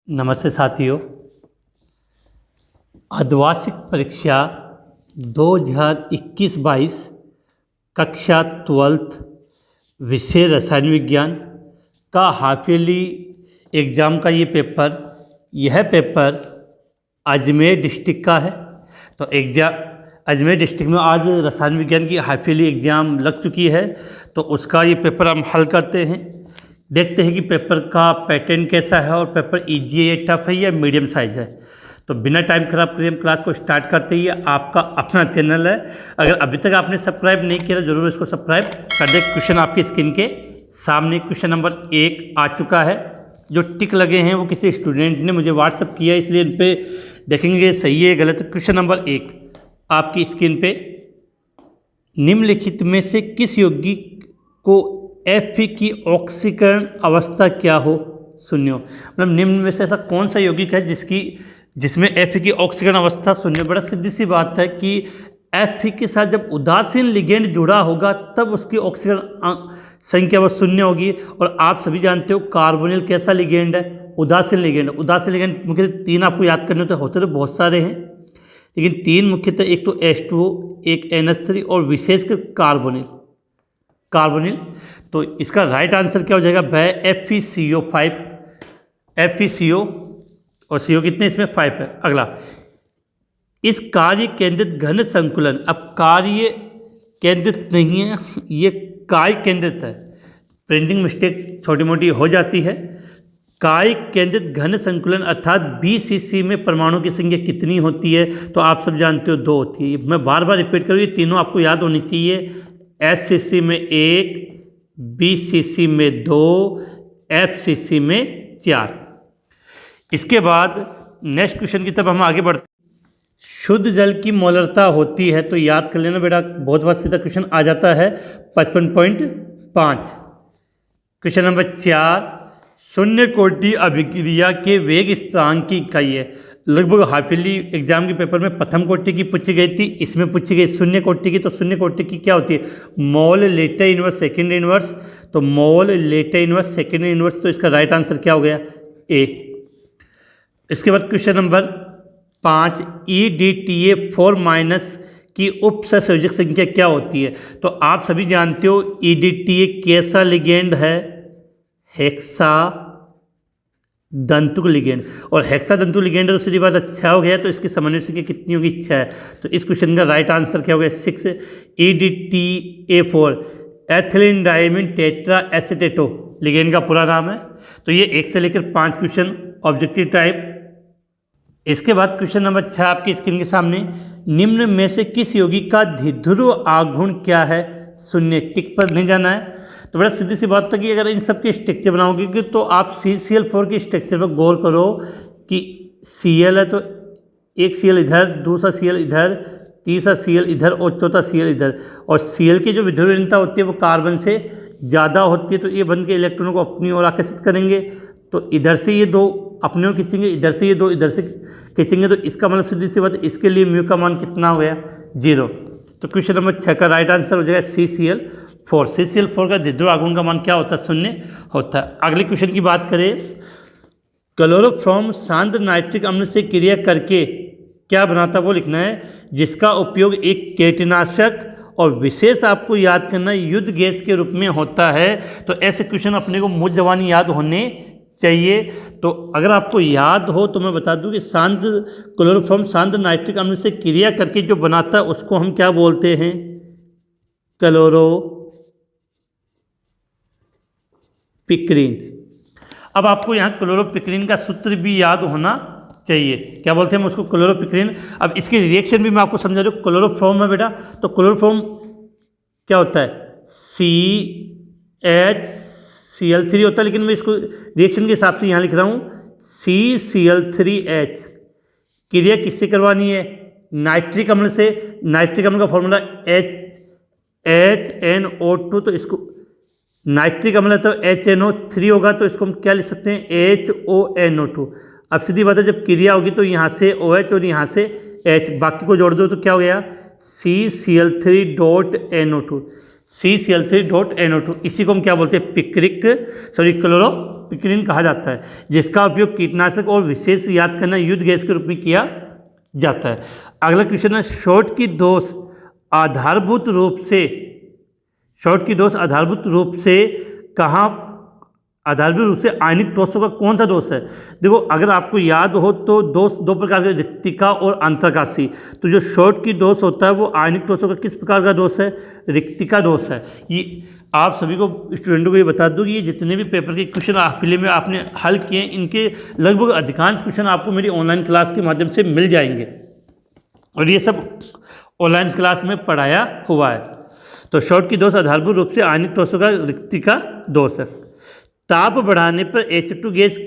नमस्ते साथियों। अर्धवार्षिक परीक्षा 2021-22 कक्षा 12th विषय रसायन विज्ञान का हाफ ईयरली एग्ज़ाम का यह पेपर अजमेर डिस्ट्रिक्ट का है। तो अजमेर डिस्ट्रिक्ट में आज रसायन विज्ञान की हाफ ईयरली एग्ज़ाम लग चुकी है। तो उसका ये पेपर हम हल करते हैं, देखते हैं कि पेपर का पैटर्न कैसा है और पेपर इजी है, टफ है या मीडियम साइज़ है। तो बिना टाइम खराब करे हम क्लास को स्टार्ट करते ही। आपका अपना चैनल है, अगर अभी तक आपने सब्सक्राइब नहीं किया तो ज़रूर इसको सब्सक्राइब कर दे। क्वेश्चन आपकी स्क्रीन के सामने क्वेश्चन नंबर 1 आ चुका है। जो टिक लगे हैं वो किसी स्टूडेंट ने मुझे व्हाट्सअप किया, इसलिए इन पर देखेंगे सही है गलत। क्वेश्चन नंबर 1 आपकी स्क्रीन पे, निम्नलिखित में से किस यौगिक को Fe की ऑक्सीकरण अवस्था क्या हो शून्य हो। मतलब निम्न में से ऐसा कौन सा यौगिक है जिसमें Fe की ऑक्सीकरण अवस्था शून्य। बड़ा सीधी सी बात है कि Fe के साथ जब उदासीन लिगेंड जुड़ा होगा तब उसकी ऑक्सीकरण संख्या वो शून्य होगी। और आप सभी जानते हो कार्बोनिल कैसा लिगेंड है, उदासीन लिगेंड। उदासीन लिगेंड मुख्यतः 3 आपको याद करने होते तो बहुत सारे हैं, लेकिन 3 मुख्यतः, एक तो H2O, एक NH3 और विशेषकर कार्बोनिल। तो इसका राइट आंसर क्या हो जाएगा? FeCO5, FeCO और CO कितने इसमें 5 है। अगला, इस कार्य केंद्रित घन संकुलन, अब कार्य केंद्रित नहीं है, ये कार्य केंद्रित है। प्रिंटिंग मिस्टेक छोटी मोटी हो जाती है। कार्य केंद्रित घन संकुलन अर्थात BCC में परमाणु की संख्या कितनी होती है? तो आप सब जानते हो 2 होती है। मैं बार बार रिपीट करूँ, ये तीनों आपको याद होनी चाहिए। SCC में 1, BCC में 2, FCC में 4। इसके बाद नेक्स्ट क्वेश्चन की तरफ हम आगे बढ़ते हैं। शुद्ध जल की मोलरता होती है, तो याद कर लेना बेटा, बहुत बार सीधा क्वेश्चन आ जाता है 55.5। क्वेश्चन नंबर 4, शून्य कोटि अभिक्रिया के वेग स्थिरांक की इकाई है। लगभग हाफ ईयरली एग्जाम के पेपर में प्रथम कोटि की पूछी गई थी, इसमें पूछी गई शून्य कोटि की। तो शून्य कोटि की क्या होती है? मोल लेटर इनवर्स सेकेंड इनवर्स। तो मोल लेटर इनवर्स सेकेंड इनवर्स, तो इसका राइट आंसर क्या हो गया? ए। इसके बाद क्वेश्चन नंबर 5, EDTA4 माइनस की उप सहसंयोजक संख्या क्या होती है? तो आप सभी जानते हो EDTA कैसा लिगेंड है? हेक्सा दंतु लिगेंड। और हेक्सा दंतु लिगेंड तो सीधी बात अच्छा हो गया, तो इसकी समन्वय संख्या कितनी होगी? 6। तो इस क्वेश्चन का राइट आंसर क्या हो गया? 6। EDTA4 ethylene diamine tetra acetato ligand का पूरा नाम है। तो ये 1 से लेकर 5 क्वेश्चन ऑब्जेक्टिव टाइप। इसके बाद क्वेश्चन नंबर 6 आपकी स्क्रीन के सामने, निम्न में से किस यौगिक का द्विध्रुव आघूर्ण क्या है? शून्य। टिक पर नहीं जाना है। तो बड़ा सीधी सी बात है कि अगर इन सब के स्ट्रक्चर बनाओगे तो आप CCl4 के स्ट्रक्चर पर गौर करो कि Cl है तो एक Cl इधर, दूसरा Cl इधर, तीसरा Cl इधर और चौथा Cl इधर। और Cl की जो विध्रुवीयता होती है वो कार्बन से ज़्यादा होती है, तो ये बन के इलेक्ट्रॉनों को अपनी ओर आकर्षित करेंगे। तो इधर से ये 2 अपने ओर खींचेंगे, इधर से ये 2 इधर से खींचेंगे। तो इसका मतलब सीधी सी बात है, इसके लिए म्यू का मान कितना हो गया? 0। तो क्वेश्चन नंबर 6 का राइट आंसर हो जाएगा CCl4। CCl4 का द्विध्रुव आघूर्ण का मान क्या होता है? 0 होता है। अगले क्वेश्चन की बात करें, क्लोरोफॉर्म सांद्र नाइट्रिक अम्ल से क्रिया करके क्या बनाता है वो लिखना है, जिसका उपयोग एक कीटनाशक और विशेष आपको याद करना युद्ध गैस के रूप में होता है। तो ऐसे क्वेश्चन अपने को मुझ जवानी याद होने चाहिए। तो अगर आपको याद हो तो मैं बता दूं कि क्लोरोफॉर्म सांद्र नाइट्रिक अम्ल से क्रिया करके जो बनाता है उसको हम क्या बोलते हैं? क्लोरोपिक्रीन। अब आपको यहाँ क्लोरोपिक्रीन का सूत्र भी याद होना चाहिए। क्या बोलते हैं हम उसको? क्लोरोपिक्रीन। अब इसकी रिएक्शन भी मैं आपको समझा दूँ। क्लोरोफॉर्म है बेटा, तो क्लोरोफॉर्म क्या होता है? CHCl3 होता है, लेकिन मैं इसको रिएक्शन के हिसाब से यहाँ लिख रहा हूँ CCl3H। क्रिया किससे करवानी है? नाइट्रिक अम्ल से। नाइट्रिक अम्ल का फॉर्मूला HNO2। तो इसको नाइट्रिक अम्ल है तो HNO3 होगा, तो इसको हम क्या लिख सकते हैं? HONO2। अब सीधी बात है, जब क्रिया होगी तो यहाँ से OH और यहाँ से H, बाकी को जोड़ दो तो क्या हो गया? CCl3.NO2। CCl3.NO2 इसी को हम क्या बोलते हैं? क्लोरो पिपरीन कहा जाता है, जिसका उपयोग कीटनाशक और विशेष याद करना युद्ध गैस के रूप में किया जाता है। अगला क्वेश्चन है, शॉर्ट की दोष आधारभूत रूप से कहाँ आधारभूत रूप से आयनिक दोषों का कौन सा दोष है? देखो, अगर आपको याद हो तो दोष दो प्रकार के, रिक्तिका और अंतरकाशी। तो जो शॉर्ट की दोष होता है वो आयनिक दोषों का किस प्रकार का दोष है? रिक्तिका दोष है। ये आप सभी को स्टूडेंटों को ये बता दूँ कि ये जितने भी पेपर के क्वेश्चन हाल में आपने हल किए हैं, इनके लगभग अधिकांश क्वेश्चन आपको मेरी ऑनलाइन क्लास के माध्यम से मिल जाएंगे और ये सब ऑनलाइन क्लास में पढ़ाया हुआ है। तो शॉर्ट की दोष आधारभूत रूप से आयनिक दोषों का रिक्तिका दोष है। ताप बढ़ाने पर H2 गैस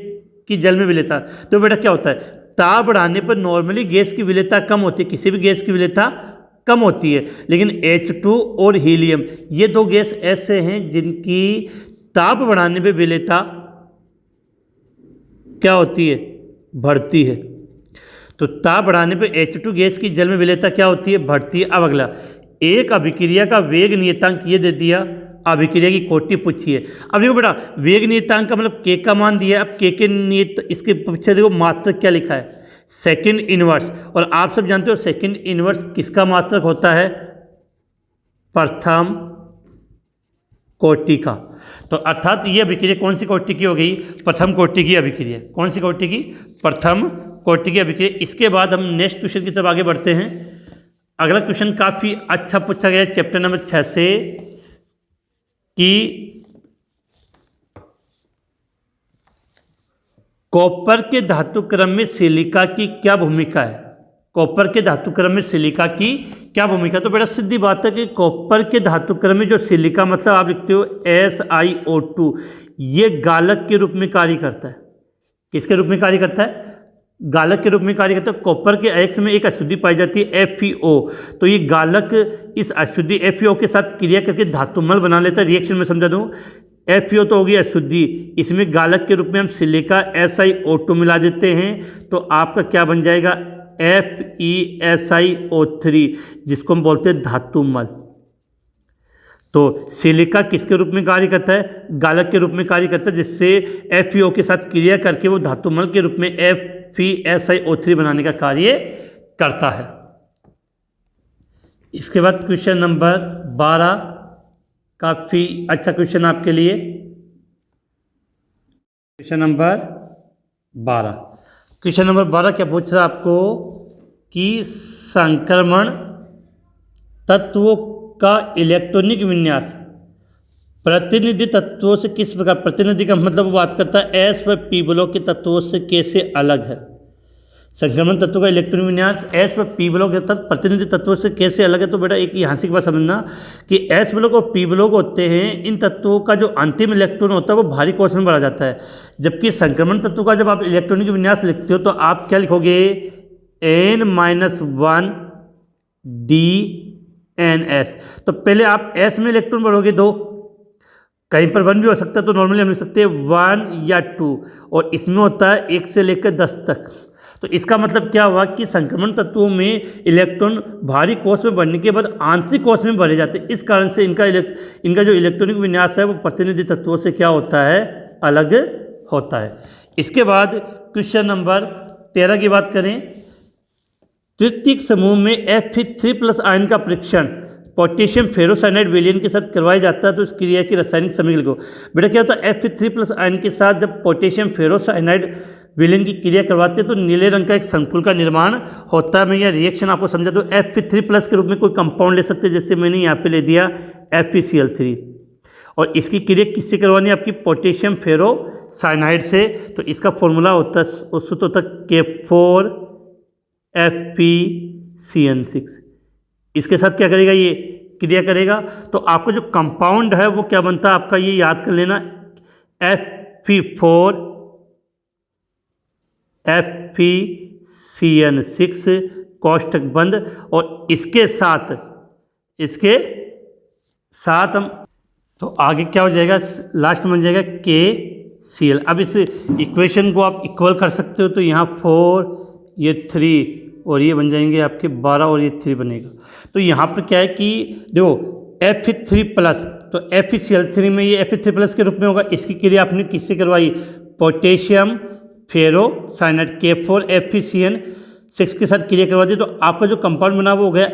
की जल में विलेयता। तो बेटा क्या होता है, ताप बढ़ाने पर नॉर्मली गैस की विलेयता कम होती है, किसी भी गैस की विलेयता कम होती है, लेकिन H2 और हीलियम ये दो गैस ऐसे हैं जिनकी ताप बढ़ाने पर विलेयता क्या होती है? बढ़ती है। तो ताप बढ़ाने पर H2 गैस की जल में विलेयता क्या होती है? बढ़ती है। अब अगला, एक अभिक्रिया का वेग नियतांक ये दे दिया, अभिक्रिया की कोटि पूछी है। अब देखो बेटा, वेग नियतांक का मतलब के का मान दिया है। अब के नियत, इसके पीछे देखो मात्रक क्या लिखा है? Second inverse. और आप सब जानते हो सेकंड इनवर्स किसका मात्रक होता है? प्रथम कोटि का। तो अर्थात ये अभिक्रिया कौन सी कोटि की हो गई? प्रथम कोटि की अभिक्रिया। कौन सी कोटि की? प्रथम कोटि की अभिक्रिया। इसके बाद हम नेक्स्ट क्वेश्चन की तरफ आगे बढ़ते हैं। अगला क्वेश्चन काफ़ी अच्छा पूछा गया चैप्टर नंबर 6 से कि कॉपर के धातु क्रम में सिलिका की क्या भूमिका है? कॉपर के धातु क्रम में सिलिका की क्या भूमिका? तो बेटा सीधी बात है कि कॉपर के धातु क्रम में जो सिलिका, मतलब आप लिखते हो SiO2, ये गालक के रूप में कार्य करता है। किसके रूप में कार्य करता है? गालक के रूप में कार्य करता है। कॉपर के अयस्क में एक अशुद्धि पाई जाती है FeO, तो ये गालक इस अशुद्धि FeO के साथ क्रिया करके धातुमल बना लेता है। रिएक्शन में समझा दूँ, FeO तो होगी अशुद्धि, इसमें गालक के रूप में हम सिलिका SiO2 मिला देते हैं, तो आपका क्या बन जाएगा? FeSiO3, जिसको हम बोलते हैं धातुमल। तो सिलिका किसके रूप में कार्य करता है? गालक के रूप में कार्य करता है, जिससे FeO के साथ क्रिया करके वो धातुमल के रूप में FeSiO3 बनाने का कार्य करता है। इसके बाद क्वेश्चन नंबर 12, काफ़ी अच्छा क्वेश्चन आपके लिए। क्वेश्चन नंबर 12 क्या पूछ रहा है आपको कि संक्रमण तत्वों का इलेक्ट्रॉनिक विन्यास प्रतिनिधि तत्वों से किस प्रकार, प्रतिनिधि का मतलब वो बात करता है एस व पी ब्लॉक के तत्वों से कैसे अलग है। संक्रमण तत्वों का इलेक्ट्रॉनिक विन्यास एस व पी ब्लॉक के तत्व प्रतिनिधि तत्वों से कैसे अलग है। तो बेटा एक यहाँ से बात समझना कि एस ब्लॉक और पी ब्लॉक होते हैं, इन तत्वों का जो अंतिम इलेक्ट्रॉन होता है वो भारी कोश में भरा जाता है, जबकि संक्रमण तत्व का जब आप इलेक्ट्रॉनिक विन्यास लिखते हो तो आप क्या लिखोगे? N-1 DNS। तो पहले आप S में इलेक्ट्रॉन भरोगे 2, कहीं पर 1 भी हो सकता है, तो नॉर्मली हम लिख सकते हैं 1 या 2, और इसमें होता है 1 से लेकर 10 तक। तो इसका मतलब क्या हुआ कि संक्रमण तत्वों में इलेक्ट्रॉन भारी कोश में बढ़ने के बाद आंतरिक कोश में भरे जाते हैं। इस कारण से इनका जो इलेक्ट्रॉनिक विन्यास है वो प्रतिनिधि तत्वों से क्या होता है? अलग होता है। इसके बाद क्वेश्चन नंबर 13 की बात करें, तृतीयक समूह में Fe3+ आयन का परीक्षण पोटेशियम फेरोसाइनाइड विलयन के साथ करवाया जाता है, तो इस क्रिया की रासायनिक समीकरण लिखो। बेटा क्या होता है? Fe3+ आयन के साथ जब पोटेशियम फेरोसाइनाइड विलयन की क्रिया करवाते हैं तो नीले रंग का एक संकुल का निर्माण होता है। मैं यह रिएक्शन आपको समझा दूँ। Fe3+ के रूप में कोई कंपाउंड ले सकते हैं, जैसे मैंने यहाँ पे ले दिया FeCl3, और इसकी क्रिया किससे करवानी है? आपकी पोटेशियम फेरोसाइनाइड से। तो इसका फॉर्मूला होता है, सूत्र होता है K4FeCN6। इसके साथ क्या करेगा? ये क्रिया करेगा, तो आपका जो कंपाउंड है वो क्या बनता है? आपका ये याद कर लेना, FeCN6 कोष्टक बंद, और इसके साथ हम, तो आगे क्या हो जाएगा? लास्ट में बन जाएगा KCl। अब इस इक्वेशन को आप इक्वल कर सकते हो, तो यहाँ 4, ये 3, और ये बन जाएंगे आपके 12, और ये 3 बनेगा। तो यहाँ पर क्या है कि देखो Fe3+, तो FeCl3 में ये Fe3+ के रूप में होगा। इसकी क्रिया आपने किससे करवाई? पोटेशियम फेरोसाइनाइड K4FeCN6 के साथ क्रिया करवा दी तो आपका जो कंपाउंड बना वो हो गया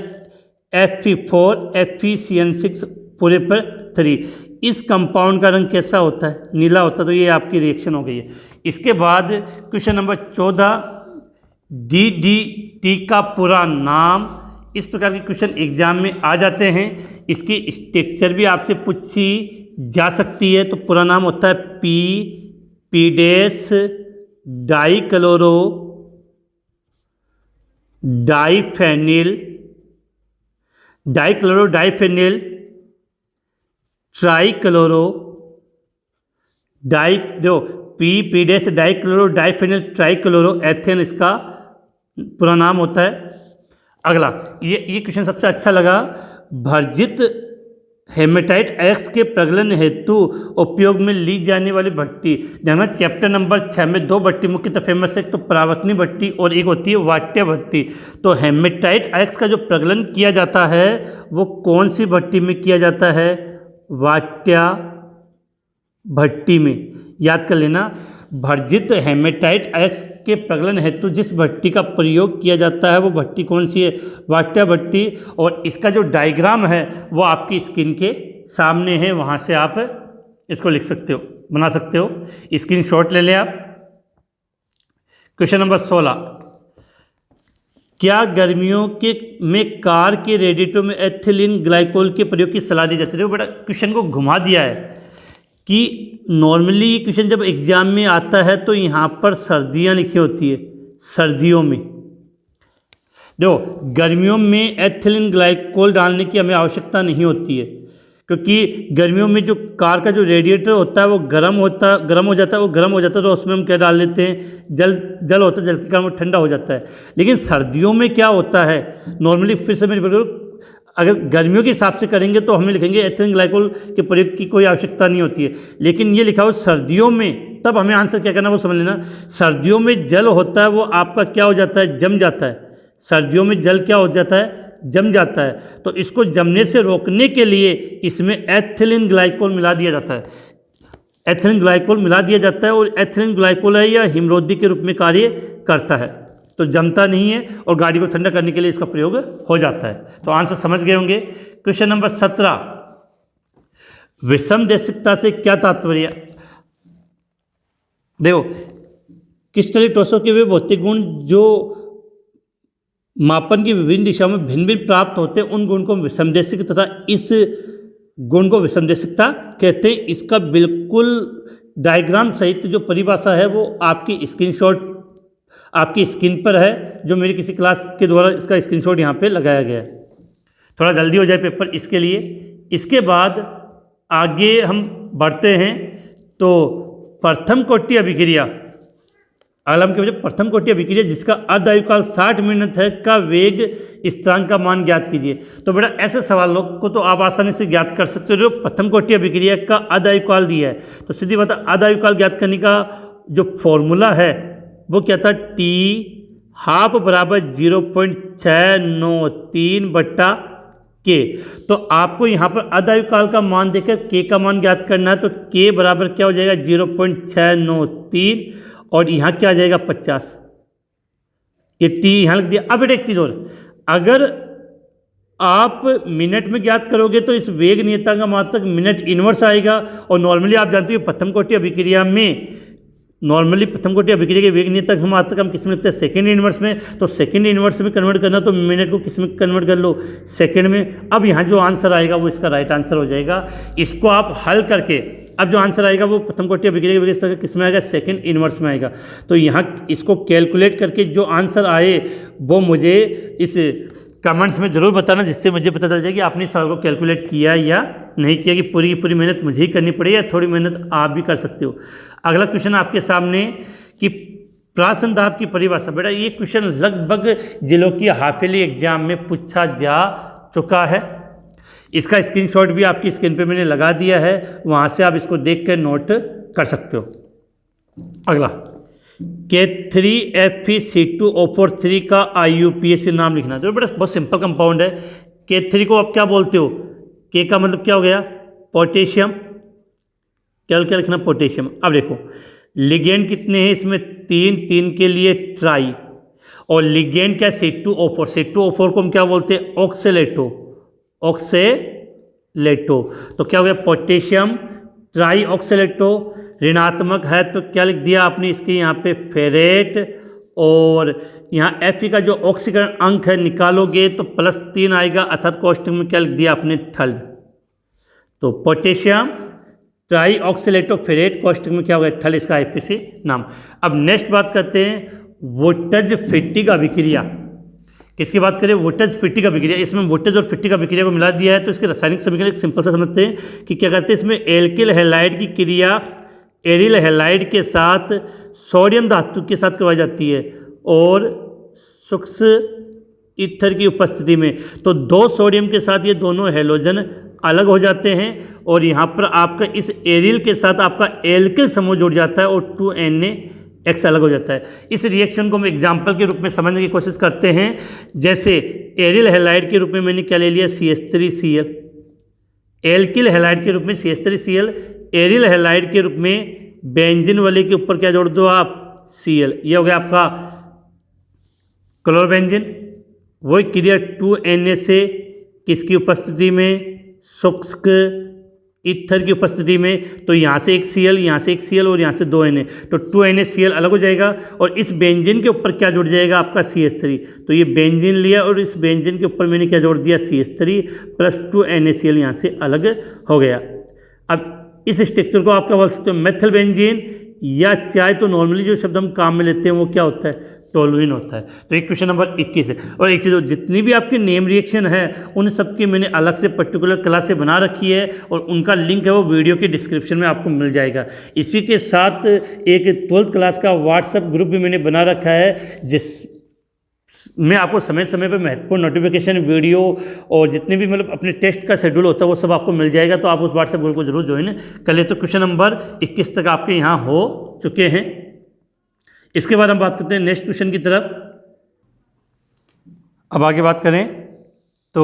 Fe4FeCN6 पूरे पर 3। इस कंपाउंड का रंग कैसा होता है? नीला होता है। तो ये आपकी रिएक्शन हो गई है। इसके बाद क्वेश्चन नंबर 14, DDT का पूरा नाम। इस प्रकार के क्वेश्चन एग्जाम में आ जाते हैं। इसकी स्ट्रक्चर भी आपसे पूछी जा सकती है। तो पूरा नाम होता है पीडेस डाइक्लोरो डाइफेनिल ट्राइक्लोरो पीडेस डाइक्लोरो डाइफेनिल ट्राइक्लोरो एथेन इसका पूरा नाम होता है। अगला ये क्वेश्चन सबसे अच्छा लगा। भर्जित हेमेटाइट एक्स के प्रगलन हेतु उपयोग में ली जाने वाली भट्टी। देखना चैप्टर नंबर 6 में 2 भट्टी मुख्यतः फेमस है, एक तो परावर्तनी भट्टी और एक होती है वाट्य भट्टी। तो हेमेटाइट एक्स का जो प्रगलन किया जाता है वो कौन सी भट्टी में किया जाता है? वाट्य भट्टी में। याद कर लेना, भर्जित हेमेटाइट एक्स के प्रगलन हेतु जिस भट्टी का प्रयोग किया जाता है वो भट्टी कौन सी है? वाट्य भट्टी। और इसका जो डायग्राम है वो आपकी स्क्रीन के सामने है, वहाँ से आप इसको लिख सकते हो, बना सकते हो। स्क्रीनशॉट ले लें आप। क्वेश्चन नंबर 16, क्या गर्मियों में कार के रेडिएटर में एथिलीन ग्लाइकोल के प्रयोग की सलाह दी जाती है? बड़ा क्वेश्चन को घुमा दिया है कि नॉर्मली ये क्वेश्चन जब एग्जाम में आता है तो यहाँ पर सर्दियाँ लिखी होती है, सर्दियों में। देखो, गर्मियों में एथिलीन ग्लाइकोल डालने की हमें आवश्यकता नहीं होती है, क्योंकि गर्मियों में जो कार का जो रेडिएटर होता है वो गर्म हो जाता है। वो गर्म हो जाता है तो उसमें हम क्या डाल देते हैं? जल होता है, जल के कारण वो ठंडा हो जाता है। लेकिन सर्दियों में क्या होता है? नॉर्मली फिर से मेरे अगर गर्मियों के हिसाब से करेंगे तो हमें लिखेंगे एथिलीन ग्लाइकोल के प्रयोग की कोई आवश्यकता नहीं होती है। लेकिन ये लिखा हो सर्दियों में, तब हमें आंसर क्या करना वो समझ लेना। सर्दियों में जल होता है वो आपका क्या हो जाता है? जम जाता है। सर्दियों में जल क्या हो जाता है? जम जाता है। तो इसको जमने से रोकने के लिए इसमें एथिलीन ग्लाइकोल मिला दिया जाता है। एथिलीन ग्लाइकोल मिला दिया जाता है और एथिलीन ग्लाइकोल है या हिमरोधी के रूप में कार्य करता है, तो जमता नहीं है और गाड़ी को ठंडा करने के लिए इसका प्रयोग हो जाता है। तो आंसर समझ गए होंगे। क्वेश्चन नंबर 17, विषमदेशिकता से क्या तात्पर्य? देखो, क्रिस्टलीय ठोसों के वे भौतिक गुण जो मापन की विभिन्न दिशाओं में भिन्न भिन्न प्राप्त होते हैं उन गुण को विषमदेशिक तथा इस गुण को विषमदेशिकता कहते हैं। इसका बिल्कुल डायग्राम सहित जो परिभाषा है वो आपकी स्क्रीनशॉट आपकी स्क्रीन पर है, जो मेरी किसी क्लास के द्वारा इसका स्क्रीनशॉट यहाँ पे लगाया गया है। थोड़ा जल्दी हो जाए पेपर इसके लिए। इसके बाद आगे हम बढ़ते हैं। तो प्रथम कोटि अभिक्रिया, अगला हम क्या बचे? प्रथम कोटि अभिक्रिया जिसका अर्धायुकाल 60 मिनट है का वेग स्थिरांक का मान ज्ञात कीजिए। तो बेटा ऐसे सवालों को तो आप आसानी से ज्ञात कर सकते हो। जो प्रथम कोटि अभिक्रिया का अर्धायुकाल दिया है तो सीधी बात है, अर्धायुकाल ज्ञात करने का जो फॉर्मूला है वो क्या था? T½ बराबर 0.693/K। तो आपको यहाँ पर अर्धायुकाल का मान देकर K का मान ज्ञात करना है। तो K बराबर क्या हो जाएगा? 0.693 और यहाँ क्या आ जाएगा? 50। ये T यहाँ लिख दिया। अब बेटा एक चीज़ और, अगर आप मिनट में ज्ञात करोगे तो इस वेग नियतांक का मात्रक मिनट इनवर्स आएगा। और नॉर्मली आप जानते हो प्रथम कोटि अभिक्रिया में के वेग नियतांक हम मात्रक हम किस में लिखते हैं? सेकंड इनवर्स में। तो सेकंड इनवर्स में कन्वर्ट करना तो मिनट को किस में कन्वर्ट कर लो? सेकंड में। अब यहाँ जो आंसर आएगा वो इसका राइट आंसर हो जाएगा। इसको आप हल करके अब जो आंसर आएगा वो प्रथम कोटि अभिक्रिया के वेग किस में आएगा? सेकंड इनवर्स में आएगा। तो यहाँ इसको कैलकुलेट करके जो आंसर आए वो मुझे इस कमेंट्स में ज़रूर बताना, जिससे मुझे पता चल जाए कि आपने इस सवाल को कैलकुलेट किया या नहीं किया, कि पूरी की पूरी मेहनत मुझे ही करनी पड़े या थोड़ी मेहनत आप भी कर सकते हो। अगला क्वेश्चन आपके सामने कि प्रासंदाब की परिभाषा। बेटा ये क्वेश्चन लगभग जिलों की हाफिली एग्जाम में पूछा जा चुका है। इसका स्क्रीनशॉट भी आपकी स्क्रीन पे मैंने लगा दिया है, वहाँ से आप इसको देख कर नोट कर सकते हो। अगला K3FeC2O43 का IUPAC नाम लिखना। तो बेटा बहुत सिंपल कंपाउंड है। K3 को आप क्या बोलते हो? K का मतलब क्या हो गया? पोटेशियम। क्या लिखना? पोटेशियम। अब देखो, लिगेंड कितने हैं इसमें? 3, 3 के लिए ट्राई, और लिगेंड क्या? C2O4, C2O4 को हम क्या बोलते हैं? ऑक्सेलेटो, ऑक्सेलेटो। तो क्या हो गया? Potassium tri oxalato. ऋणात्मक है तो क्या लिख दिया आपने इसके यहाँ पे? फेरेट। और यहाँ Fe का जो ऑक्सीकरण अंक है निकालोगे तो +3 आएगा, अर्थात कोष्टक में क्या लिख दिया आपने? ठल। तो पोटेशियम ट्राई ऑक्सीलेटो फेरेट, कोष्टक में क्या होगा? ठल, इसका IPC नाम। अब नेक्स्ट बात करते हैं वोल्टेज-फिट्टिक अभिक्रिया। किसकी बात करें? वोल्टेज-फिट्टिक अभिक्रिया। इसमें वोल्टेज और फिट्टिक अभिक्रिया को मिला दिया है, तो इसके रासायनिक समीकरण सिंपल सा समझते हैं कि क्या करते हैं इसमें? एल्किल हैलाइड की क्रिया एरिल हैलाइड के साथ सोडियम धातु के साथ करवाई जाती है और सूक्ष्म ईथर की उपस्थिति में। तो 2 सोडियम के साथ ये दोनों हैलोजन अलग हो जाते हैं और यहाँ पर आपका इस एरिल के साथ आपका एल्किल समूह जुड़ जाता है और 2NaX अलग हो जाता है। इस रिएक्शन को हम एग्जाम्पल के रूप में समझने की कोशिश करते हैं। जैसे एरिल हैलाइड के रूप में मैंने क्या ले लिया? CH3Cl। एल्किल हैलाइड के रूप में CH3Cl, एरिल हैलाइड के रूप में बेंजीन वाले के ऊपर क्या जोड़ दो आप? Cl। ये हो गया आपका क्लोरोबेंजीन। वही क्रिया 2Na से किसकी उपस्थिति में? शुष्क ईथर की उपस्थिति में। तो यहाँ से एक Cl, यहाँ से एक Cl और यहाँ से 2Na, तो 2NaCl अलग हो जाएगा और इस बेंजीन के ऊपर क्या जुड़ जाएगा आपका? CH3। तो ये बेंजीन लिया और इस बेंजीन के ऊपर मैंने क्या जोड़ दिया? CH3 + 2NaCl यहाँ से अलग हो गया। अब इस स्ट्रक्चर को आप क्या बोल सकते हो? मेथिल बेंजीन, या चाहे तो नॉर्मली जो शब्द हम काम में लेते हैं वो क्या होता है? टोलुइन होता है। तो एक क्वेश्चन नंबर 21 है। और एक चीज़, जितनी भी आपकी नेम रिएक्शन है उन सब की मैंने अलग से पर्टिकुलर क्लास से बना रखी है और उनका लिंक है वो वीडियो के डिस्क्रिप्शन में आपको मिल जाएगा। इसी के साथ एक 12th क्लास का व्हाट्सएप ग्रुप भी मैंने बना रखा है, जिस मैं आपको समय समय पर महत्वपूर्ण नोटिफिकेशन, वीडियो और जितने भी मतलब अपने टेस्ट का शेड्यूल होता है वो सब आपको मिल जाएगा। तो आप उस व्हाट्सएप ग्रुप को जरूर ज्वाइन कर ले। तो क्वेश्चन नंबर 21 तक आपके यहाँ हो चुके हैं। इसके बाद हम बात करते हैं नेक्स्ट क्वेश्चन की तरफ। अब आगे बात करें तो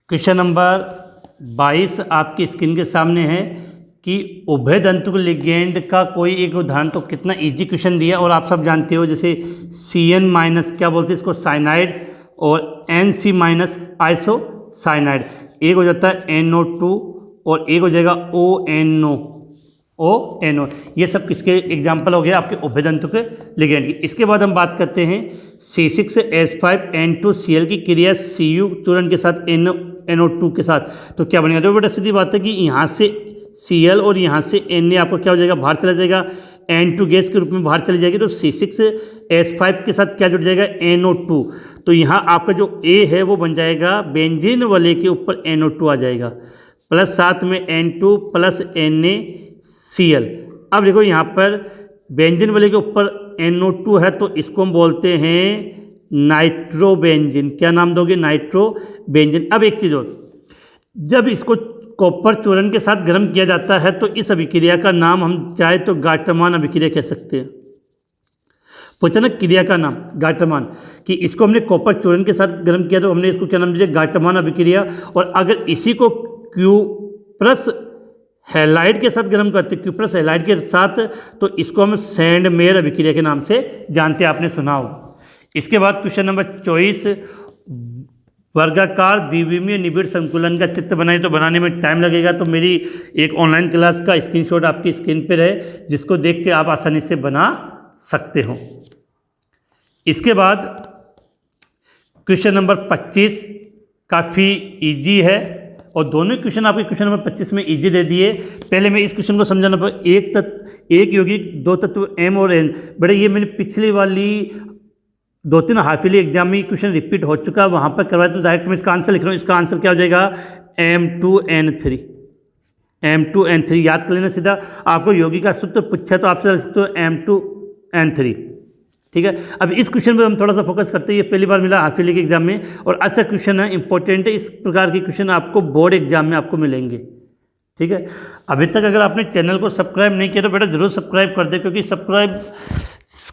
क्वेश्चन नंबर 22 आपकी स्क्रीन के सामने है कि उभयदंतुक लिगेंड का कोई एक उदाहरण। तो कितना इजी क्वेश्चन दिया और आप सब जानते हो, जैसे CN- क्या बोलते हैं इसको? साइनाइड, और NC- आइसोसाइनाइड। एक हो जाता है NO2 और एक हो जाएगा ONO। ये सब किसके एग्जाम्पल हो गया? आपके उभयदंतुक लिगेंड की। इसके बाद हम बात करते हैं C6H5N2Cl की क्रिया Cu चूर्ण के साथ NO2 के साथ। तो क्या बनेगा? तो बेटा सीधी बात है कि यहाँ से Cl और यहाँ से Na आपको क्या हो जाएगा? बाहर चला जाएगा, N2 गैस के रूप में बाहर चली जाएगी। तो C6H5 के साथ क्या जुड़ जाएगा? NO2। तो यहाँ आपका जो A है वो बन जाएगा बेंजीन वाले के ऊपर NO2 आ जाएगा, प्लस साथ में N2 + NaCl। अब देखो यहाँ पर बेंजीन वाले के ऊपर NO2 है तो इसको हम बोलते हैं नाइट्रोबेंजीन। क्या नाम दोगे? नाइट्रोबेंजीन। अब एक चीज़ और, जब इसको कॉपर चूर्ण के साथ गर्म किया जाता है तो इस अभिक्रिया का नाम हम चाहे तो गाटरमान अभिक्रिया कह सकते हैं। पूछा ना क्रिया का नाम? गाटरमान। कि इसको हमने कॉपर चूर्ण के साथ गर्म किया तो हमने इसको क्या नाम दिया? गाटरमान अभिक्रिया। और अगर इसी को क्यूप्रस हैलाइड के साथ गर्म करते, क्यूप्रस हैलाइड के साथ, तो इसको हम सैंडमेयर अभिक्रिया के नाम से जानते हैं, आपने सुना होगा। इसके बाद क्वेश्चन नंबर 24, वर्गाकार द्विविमीय निबिड़ संकुलन का चित्र बनाए। तो बनाने में टाइम लगेगा, तो मेरी एक ऑनलाइन क्लास का स्क्रीनशॉट आपकी स्क्रीन पर है जिसको देख के आप आसानी से बना सकते हो। इसके बाद क्वेश्चन नंबर 25 काफ़ी इजी है और दोनों क्वेश्चन आपके क्वेश्चन नंबर 25 में इजी दे दिए। पहले मैं इस क्वेश्चन को समझाना पर एक यौगिक 2 तत्व M और N। बड़े ये मैंने पिछली वाली 2-3 हाफ ईयरली एग्जाम में क्वेश्चन रिपीट हो चुका है, वहाँ पर करवाया। तो डायरेक्ट मैं इसका आंसर लिख रहा हूँ। इसका आंसर क्या हो जाएगा? M2N3। M2N3 याद कर लेना सीधा। आपको यौगिक का सूत्र पूछा तो आपसे लिख सकते हो M2N3। ठीक है। अब इस क्वेश्चन पर हम थोड़ा सा फोकस करते हैं। ये पहली बार मिला हाफ ईयरली के एग्जाम में और अच्छा क्वेश्चन है, इंपॉर्टेंट है। इस प्रकार के क्वेश्चन आपको बोर्ड एग्जाम में आपको मिलेंगे। ठीक है। अभी तक अगर आपने चैनल को सब्सक्राइब नहीं किया तो बेटा जरूर सब्सक्राइब कर दे, क्योंकि सब्सक्राइब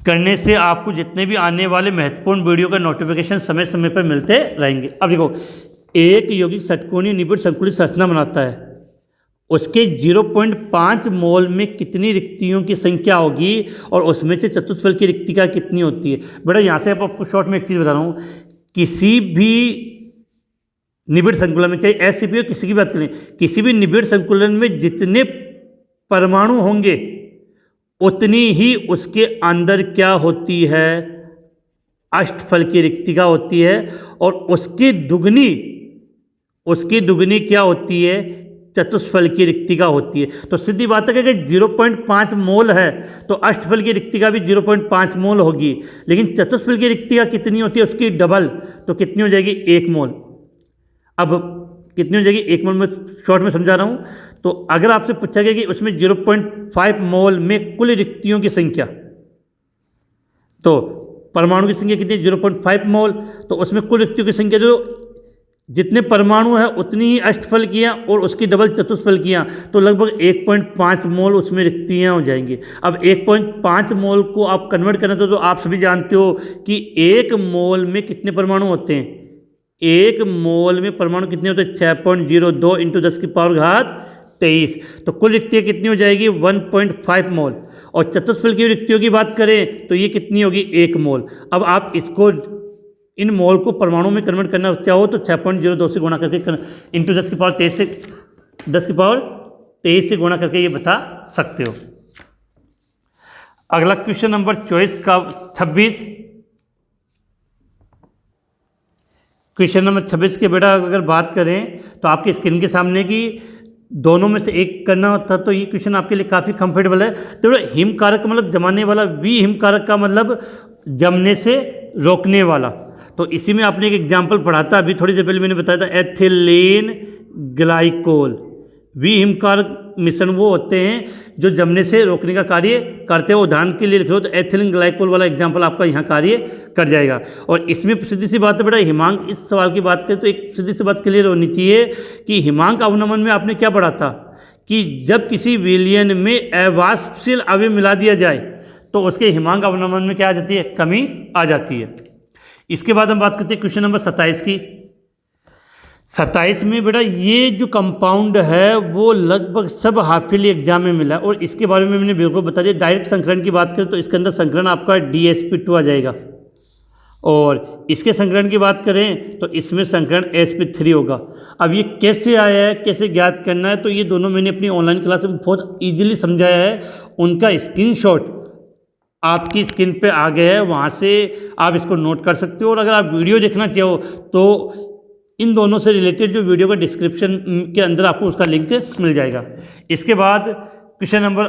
करने से आपको जितने भी आने वाले महत्वपूर्ण वीडियो का नोटिफिकेशन समय समय पर मिलते रहेंगे। अब देखो, एक यौगिक षटकोणीय निबिड़ संकुलित संरचना बनाता है उसके 0.5 मोल में कितनी रिक्तियों की संख्या होगी और उसमें से चतुष्फल की रिक्तिका कितनी होती है। बेटा यहाँ से आपको शॉर्ट में एक चीज़ बता रहा हूँ, किसी भी निबिड़ संकुलन में, चाहे एससीपी हो किसी की बात करें, किसी भी निबिड़ संकुलन में जितने परमाणु होंगे उतनी ही उसके अंदर क्या होती है, अष्टफल की रिक्तिका होती है, और उसकी दुगनी क्या होती है, चतुष्फल की रिक्तिका होती है। तो सीधी बात है कि 0.5 मोल है तो अष्टफल की रिक्तिका भी 0.5 मोल होगी, लेकिन चतुष्फल की रिक्तिका कितनी होती है, उसकी डबल, तो कितनी हो जाएगी, 1 मोल। अब कितनी हो जाएगी, 1 मोल में शॉर्ट में समझा रहा हूँ। तो अगर आपसे पूछा गया कि उसमें 0.5 मोल में कुल रिक्तियों की संख्या, तो परमाणु की संख्या कितनी है, 0.5 मोल, तो उसमें कुल रिक्तियों की संख्या जो जितने परमाणु है उतनी ही अष्टफल किया और उसकी डबल चतुष्फल किया, तो लगभग 1.5 मोल उसमें रिक्तियाँ हो जाएंगी। अब 1.5 मोल को आप कन्वर्ट करना तो आप सभी जानते हो कि 1 मोल में कितने परमाणु होते हैं, 1 मोल में परमाणु कितने होते हैं, 6.02 × 10⁻23। तो कुल रिक्तियाँ कितनी हो जाएगी, 1.5 मोल। और चतुष्फल की रिक्तियों की बात करें तो ये कितनी होगी, 1 मोल। अब आप इसको इन मोल को परमाणु में कन्वर्ट करना चाहो तो 6.02 से गुणा करके इंटू 10⁻23 से गुणा करके ये बता सकते हो। अगला क्वेश्चन नंबर 26 का 26, क्वेश्चन नंबर 26 के बेटा अगर बात करें तो आपकी स्क्रीन के सामने की दोनों में से एक करना होता, तो ये क्वेश्चन आपके लिए काफ़ी कंफर्टेबल है। तो हिम कारक का मतलब जमाने वाला, वी हिम कारक का मतलब जमने से रोकने वाला। तो इसी में आपने एक एग्जाम्पल पढ़ा था अभी थोड़ी देर पहले, मैंने बताया था एथिलीन ग्लाइकोल। वी हिमकारक मिश्रण वो होते हैं जो जमने से रोकने का कार्य करते हैं। उदाहरण के लिए लिख लो तो एथिलीन ग्लाइकोल वाला एग्जाम्पल आपका यहाँ कार्य कर जाएगा। और इसमें सीधी सी बात है बेटा, हिमांक, इस सवाल की बात करें तो एक सीधी सी बात क्लियर होनी चाहिए कि हिमांक अवनमन में आपने क्या पढ़ा था कि जब किसी विलयन में अवाष्पशील अवयव मिला दिया जाए तो उसके हिमांक अवनमन में क्या आ जाती है, कमी आ जाती है। इसके बाद हम बात करते हैं क्वेश्चन नंबर 27 की। 27 में बेटा ये जो कंपाउंड है वो लगभग सब हाफ ईयरली एग्जाम में मिला है और इसके बारे में मैंने बिल्कुल बता दिया। डायरेक्ट संकरण की बात करें तो इसके अंदर संकरण आपका DsP2 आ जाएगा, और इसके संकरण की बात करें तो इसमें संकरण sp3 होगा। अब ये कैसे आया है, कैसे ज्ञात करना है, तो ये दोनों मैंने अपनी ऑनलाइन क्लास में बहुत ईजिली समझाया है। उनका स्क्रीनशॉट आपकी स्क्रीन पे आ गया है, वहाँ से आप इसको नोट कर सकते हो। और अगर आप वीडियो देखना चाहो तो इन दोनों से रिलेटेड जो वीडियो का डिस्क्रिप्शन के अंदर आपको उसका लिंक मिल जाएगा। इसके बाद क्वेश्चन नंबर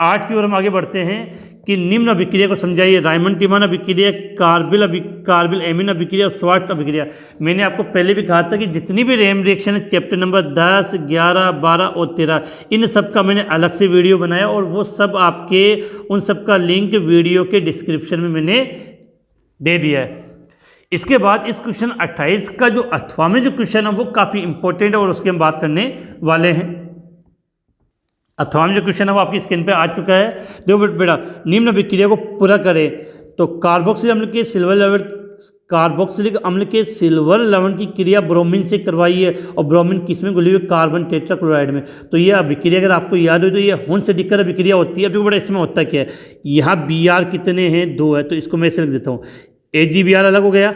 8 की ओर हम आगे बढ़ते हैं कि निम्न अभिक्रिया को समझाइए। रायमंड टीमान अभिक्रिया, कार्बिल एमीन अभिक्रिया और स्वार्ट अभिक्रिया। मैंने आपको पहले भी कहा था कि जितनी भी रैम रिएक्शन है चैप्टर नंबर 10, 11, 12 और 13, इन सब का मैंने अलग से वीडियो बनाया और वो सब आपके उन सब का लिंक वीडियो के डिस्क्रिप्शन में मैंने दे दिया है। इसके बाद इस क्वेश्चन 28 का जो 8वां जो क्वेश्चन है वो काफ़ी इंपॉर्टेंट है और उसकी हम बात करने वाले हैं। 8वां जो क्वेश्चन है वो आपकी स्क्रीन पे आ चुका है। देखो बेटा, निम्न अभिक्रिया को पूरा करें तो कार्बोक्सिलिक अम्ल के सिल्वर लवण की क्रिया ब्रोमीन से करवाई है और ब्रोमीन किस में घुली हुई, कार्बन टेट्राक्लोराइड में। तो ये अभिक्रिया अगर आपको याद हो तो ये हुन-सेडिकर अभिक्रिया होती है। अभी बड़ा इसमें होता क्या है, यहाँ Br कितने हैं, 2 है, तो इसको मैं ऐसे लिख देता हूँ, AgBr अलग हो गया,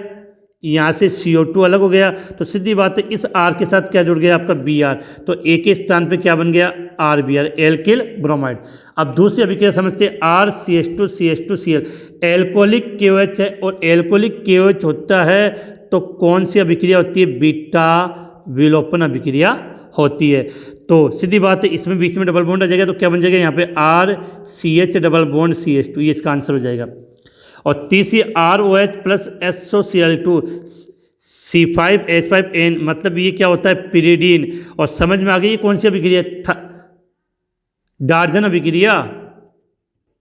यहाँ से CO2 अलग हो गया, तो सीधी बात है इस R के साथ क्या जुड़ गया आपका Br, तो A के स्थान पे क्या बन गया RBr, एल्किल ब्रोमाइड। अब दूसरी अभिक्रिया समझते हैं, RCH2CH2Cl एल्कोहलिक KOH है और एल्कोहलिक KOH होता है तो कौन सी अभिक्रिया होती है, बीटा विलोपन अभिक्रिया होती है। तो सीधी बात है इसमें बीच में डबल बॉन्ड आ जाएगा तो क्या बन जाएगा यहाँ पे RCH डबल बॉन्ड CH2, ये इसका आंसर हो जाएगा। और तीसरी ROH प्लस SOCl2 C5H5N, मतलब ये क्या होता है, पिरिडीन। और समझ में आ गई ये कौन सी अभिक्रिया, डार्जन अभिक्रिया,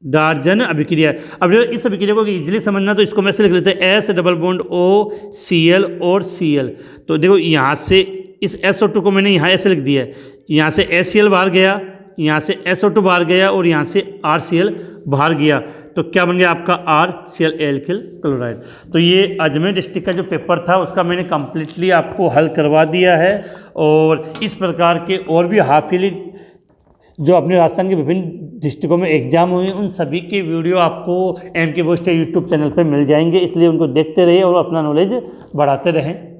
डार्जन अभिक्रिया। अब इस अभिक्रिया को इजीली समझना तो इसको मैं ऐसे लिख लेते हैं, S डबल बॉन्ड OCl और Cl। तो देखो यहाँ से इस SO2 को मैंने यहाँ ऐसे लिख दिया है, यहाँ से HCl बाहर गया, यहाँ से SO2 बाहर गया और यहाँ से RCl बाहर गया। तो क्या बन गया आपका RCl एल्किल क्लोराइड। तो ये अजमेर डिस्ट्रिक्ट का जो पेपर था उसका मैंने कम्प्लीटली आपको हल करवा दिया है। और इस प्रकार के और भी हाफ ईयरली जो अपने राजस्थान के विभिन्न डिस्ट्रिक्टों में एग्जाम हुए उन सभी के वीडियो आपको MK Board यूट्यूब चैनल पर मिल जाएंगे, इसलिए उनको देखते रहिए और अपना नॉलेज बढ़ाते रहें।